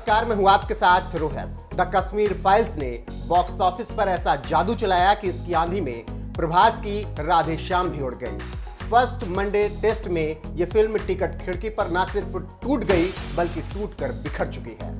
नमस्कार, मैं हूं आपके साथ रोहित। द कश्मीर फाइल्स ने बॉक्स ऑफिस पर ऐसा जादू चलाया कि इसकी आंधी में प्रभास की राधे श्याम भी उड़ गई। फर्स्ट मंडे टेस्ट में यह फिल्म टिकट खिड़की पर न सिर्फ टूट गई बल्कि टूटकर बिखर चुकी है।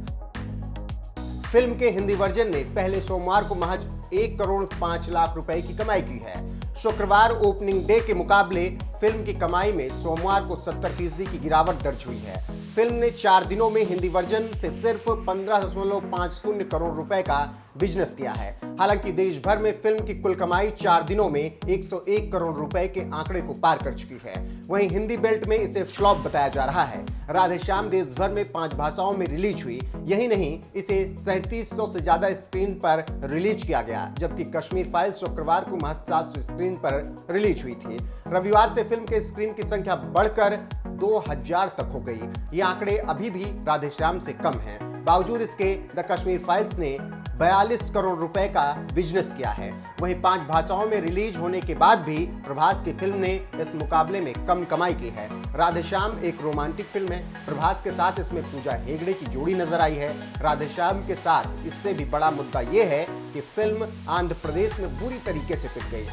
फिल्म के हिंदी वर्जन ने पहले सोमवार को महज 1 करोड़ 5 लाख रुपए की कमाई की है। शुक्रवार ओपनिंग डे के मुकाबले फिल्म की कमाई में सोमवार को 70% की गिरावट दर्ज हुई है। फिल्म ने 4 दिनों में हिंदी वर्जन से सिर्फ 15.50 करोड़ रुपए का बिजनेस किया है। हालांकि देश भर में फिल्म की कुल कमाई 4 दिनों में 101 करोड़ रुपए के आंकड़े को पार कर चुकी है। वहीं हिंदी बेल्ट में इसे फ्लॉप बताया जा रहा है। राधे श्याम देश भर में 5 भाषाओं में रिलीज हुई। यही नहीं, इसे 3700 से ज्यादा स्क्रीन पर रिलीज किया गया, जबकि कश्मीर फाइल्स शुक्रवार को महज 700 स्क्रीन पर रिलीज हुई थी। रविवार से फिल्म के स्क्रीन की संख्या बढ़कर 2000 तक हो गई। ये आंकड़े अभी भी राधे श्याम से कम हैं। बावजूद इसके द कश्मीर फाइल्स ने 42 करोड़ रुपए का बिजनेस किया है। वहीं 5 भाषाओं में रिलीज होने के बाद भी प्रभास की फिल्म ने इस मुकाबले में कम कमाई की है। राधे श्याम एक रोमांटिक फिल्म है। प्रभास के साथ इसमें पूजा हेगड़े की जोड़ी नजर आई है। राधे श्याम के साथ इससे भी बड़ा मुद्दा यह है कि फिल्म आंध्र प्रदेश में पूरी तरीके से पिट गई।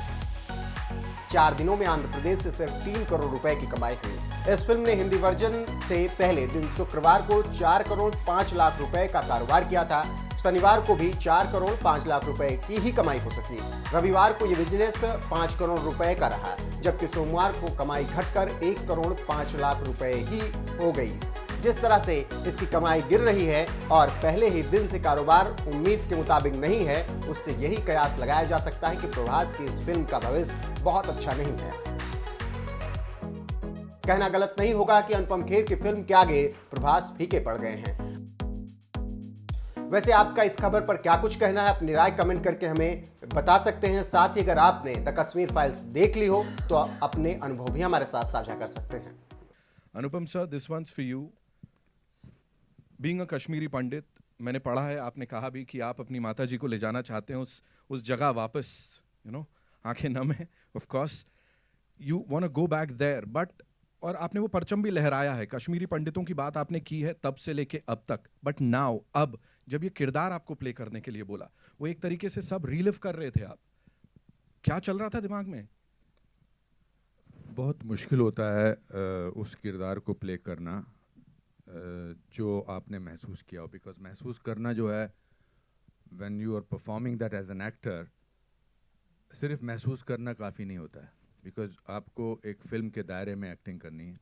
4 दिनों में आंध्र प्रदेश से सिर्फ 3 करोड़ रुपए की कमाई हुई। इस फिल्म ने हिंदी वर्जन से पहले दिन शुक्रवार को 4 करोड़ 5 लाख रुपए का कारोबार किया था। शनिवार को भी 4 करोड़ 5 लाख रुपए की ही कमाई हो सकी। रविवार को यह बिजनेस 5 करोड़ रुपए का रहा, जबकि सोमवार को कमाई घटकर 1 करोड़ 5 लाख रुपए ही हो गई। जिस तरह से इसकी कमाई गिर रही है और पहले ही दिन से कारोबार उम्मीद के मुताबिक नहीं है, उससे यही कयास लगाया जा सकता है कि प्रभास की इस फिल्म का भविष्य बहुत अच्छा नहीं है। कहना गलत नहीं होगा कि अनुपम खेर की फिल्म के आगे प्रभास फीके पड़ गए हैं। वैसे आपका इस खबर पर क्या कुछ कहना है, अपनी राय कमेंट करके हमें बता सकते हैं। साथ ही अगर आपने द कश्मीर फाइल्स देख ली हो तो अपने अनुभव भी हमारे साथ साझा कर सकते हैं। Anupam sir, this one's for you. Being a Kashmiri Pandit, मैंने पढ़ा है, आपने कहा भी कि आप अपनी माता जी को ले जाना चाहते हैं उस जगह वापस, आंखें नम है, of course you want to go back there, but और आपने वो परचम भी लहराया है, कश्मीरी पंडितों की बात आपने की है तब से लेके अब तक, बट नाउ अब जब ये किरदार आपको प्ले करने के लिए बोला, वो एक तरीके से सब रीलिव कर रहे थे आप, क्या चल रहा था दिमाग में? बहुत मुश्किल होता है उस किरदार को प्ले करना जो आपने महसूस किया हो, बिकॉज महसूस करना जो है when you are performing that as an actor, सिर्फ महसूस करना काफ़ी नहीं होता है, बिकॉज आपको एक फिल्म के दायरे में एक्टिंग करनी है।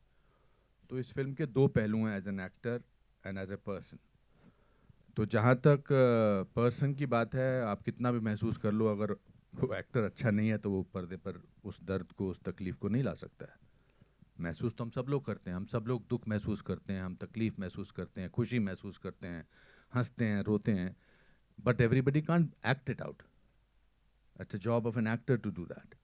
तो इस फिल्म के 2 पहलू हैं, as an actor and as a person. तो जहाँ तक पर्सन की बात है, आप कितना भी महसूस कर लो, अगर वो एक्टर अच्छा नहीं है तो वो पर्दे पर उस दर्द को, उस तकलीफ को नहीं ला सकता है। महसूस तो हम सब लोग करते हैं, हम सब लोग दुख महसूस करते हैं, हम तकलीफ महसूस करते हैं, खुशी महसूस करते हैं, हंसते हैं, रोते हैं, but everybody can't act it out. It's a job of an actor to do that.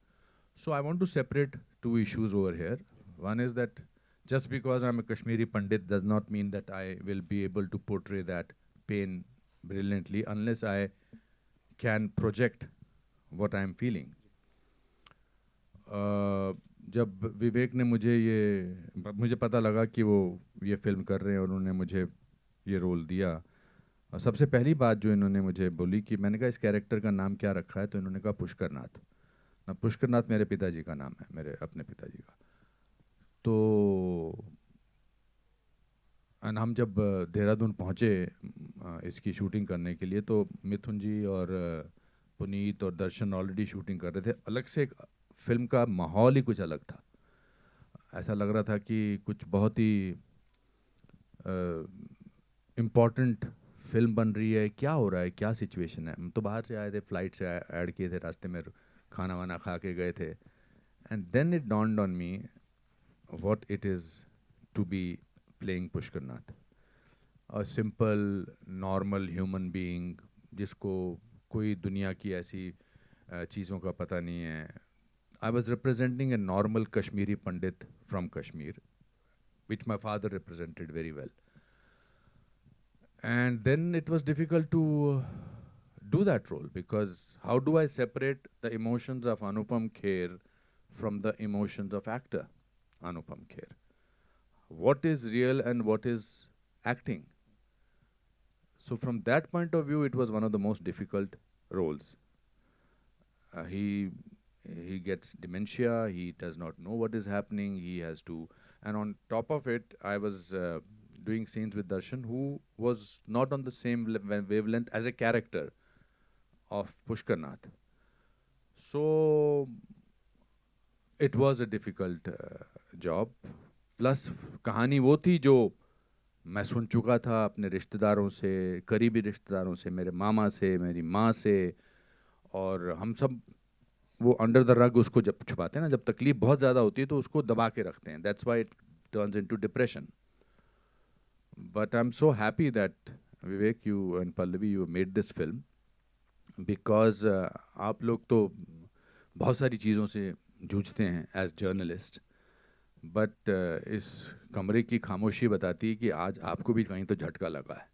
So I want to separate 2 issues over here. One is that just because I'm a Kashmiri Pandit does not mean that I will be able to portray that pain brilliantly unless I can project what I'm feeling. जब विवेक ने मुझे पता लगा कि वो ये film कर रहे हैं और उन्होंने मुझे ये रोल दिया, और सबसे पहली बात जो इन्होंने मुझे बोली कि मैंने कहा इस कैरेक्टर का नाम क्या रखा है, तो इन्होंने कहा पुष्कर नाथ। पुष्कर नाथ मेरे पिताजी का नाम है, मेरे अपने पिताजी का। तो हम जब देहरादून पहुँचे इसकी शूटिंग करने के लिए, तो मिथुन जी और पुनीत और दर्शन ऑलरेडी शूटिंग कर रहे थे। अलग से एक फिल्म का माहौल ही कुछ अलग था। ऐसा लग रहा था कि कुछ बहुत ही इम्पॉर्टेंट फिल्म बन रही है, क्या हो रहा है, क्या सिचुएशन है। हम तो बाहर से आए थे, फ्लाइट से ऐड किए थे, रास्ते में खाना वाना खा के गए थे, and then it dawned on me what it is to be playing Pushkar Nath, a simple normal human being जिसको कोई दुनिया की ऐसी चीज़ों का पता नहीं है। I was representing a normal Kashmiri Pandit from Kashmir, which my father represented very well, and then it was difficult to do that role, because how do I separate the emotions of Anupam Kher from the emotions of actor Anupam Kher? What is real and what is acting? So from that point of view, it was one of the most difficult roles. He gets dementia. He does not know what is happening. He has to, and on top of it, I was doing scenes with Darshan, who was not on the same wavelength as a character of Pushkar Nath. So it was a difficult job. Plus कहानी वो थी जो मैं सुन चुका था अपने रिश्तेदारों से, करीबी रिश्तेदारों से, मेरे मामा से, मेरी माँ से, और हम सब वो अंडर द रग उसको जब छुपाते हैं ना, जब तकलीफ बहुत ज़्यादा होती है तो उसको दबा के रखते हैं. That's why it turns into depression. But I am so happy that Vivek, you and Pallavi, you made this film because आप लोग तो बहुत सारी चीज़ों से जूझते हैं एज जर्नलिस्ट, बट इस कमरे की खामोशी बताती है कि आज आपको भी कहीं तो झटका लगा है.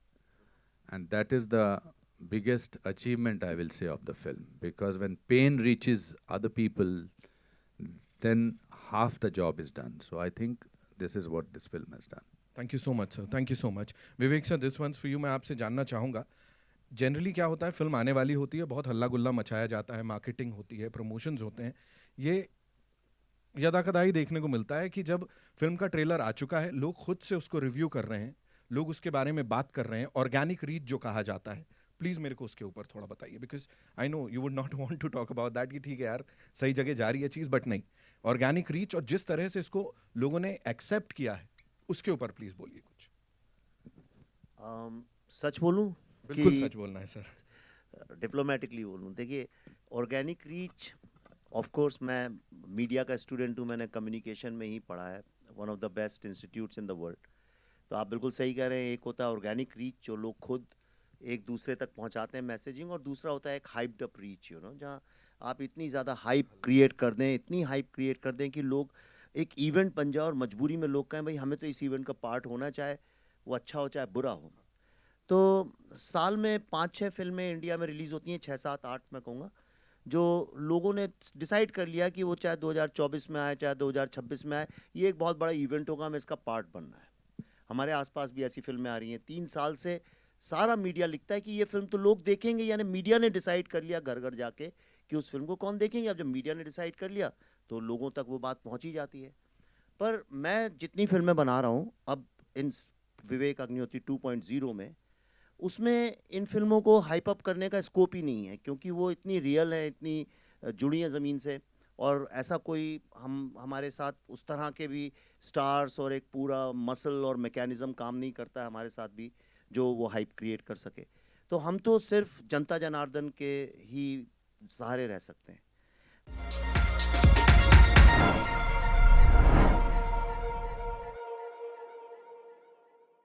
And that is the biggest achievement, I will say, of the film, because when pain reaches other people, then half the job is done. So I think this is what this film has done. Thank you so much sir, thank you so much. Vivek sir, this one's for you. मैं आपसे जानना चाहूँगा, generally क्या होता है, film आने वाली होती है, बहुत हल्ला गुल्ला मचाया जाता है, मार्केटिंग होती है, प्रमोशंस होते हैं. ये यदाकदाई देखने को मिलता है कि जब फिल्म का ट्रेलर आ चुका है, लोग खुद से उसको रिव्यू कर रहे हैं, लोग उसके बारे में बात कर रहे हैं, ऑर्गेनिक रीच जो कहा जाता है. प्लीज़ मेरे को उसके ऊपर थोड़ा बताइए, because I know you would not want to talk about that कि ठीक है यार, सही जगह जा रही है चीज़, बट नहीं, ऑर्गेनिक रीच और जिस तरह से इसको लोगों ने एक्सेप्ट किया है, उसके ऊपर प्लीज़ बोलिए कुछ. सच बोलूं? बिल्कुल सच बोलना है सर. डिप्लोमेटिकली बोलूं, देखिए, ऑर्गेनिक रीच, ऑफ कोर्स मैं मीडिया का स्टूडेंट हूं, मैंने कम्युनिकेशन में ही पढ़ा है, one of the best institutes in the world. तो आप बिल्कुल सही कह रहे हैं. एक होता है ऑर्गेनिक रीच जो लोग खुद एक दूसरे तक पहुंचाते हैं मैसेजिंग, और दूसरा होता है एक हाइप्ड अप रीच, जहां आप इतनी ज़्यादा हाइप क्रिएट कर दें, इतनी हाइप क्रिएट कर दें कि लोग, एक इवेंट बन जाए और मजबूरी में लोग कहें भाई हमें तो इस इवेंट का पार्ट होना, चाहे वो अच्छा हो चाहे बुरा हो. तो साल में 5-6 फिल्में इंडिया में रिलीज़ होती हैं, 6-7-8 मैं कहूँगा, जो लोगों ने डिसाइड कर लिया कि वो चाहे 2024 में आए चाहे 2026 में आए, ये एक बहुत बड़ा इवेंट होगा, हमें इसका पार्ट बनना है. हमारे आसपास भी ऐसी फिल्में आ रही हैं. 3 साल से सारा मीडिया लिखता है कि ये फिल्म तो लोग देखेंगे, यानी मीडिया ने डिसाइड कर लिया घर घर जाके कि उस फिल्म को कौन देखेंगे. अब जब मीडिया ने डिसाइड कर लिया तो लोगों तक वो बात पहुंच ही जाती है. पर मैं जितनी फिल्में बना रहा हूँ अब इन विवेक अग्निहोत्री 2.0 में, उसमें इन फिल्मों को हाइप अप करने का स्कोप ही नहीं है, क्योंकि वो इतनी रियल है, इतनी जुड़ी हैं ज़मीन से, और ऐसा कोई हमारे साथ उस तरह के भी स्टार्स और एक पूरा मसल और मैकेनिज़्म काम नहीं करता है हमारे साथ भी जो वो हाइप क्रिएट कर सके. तो हम तो सिर्फ जनता जनार्दन के ही सहारे रह सकते हैं.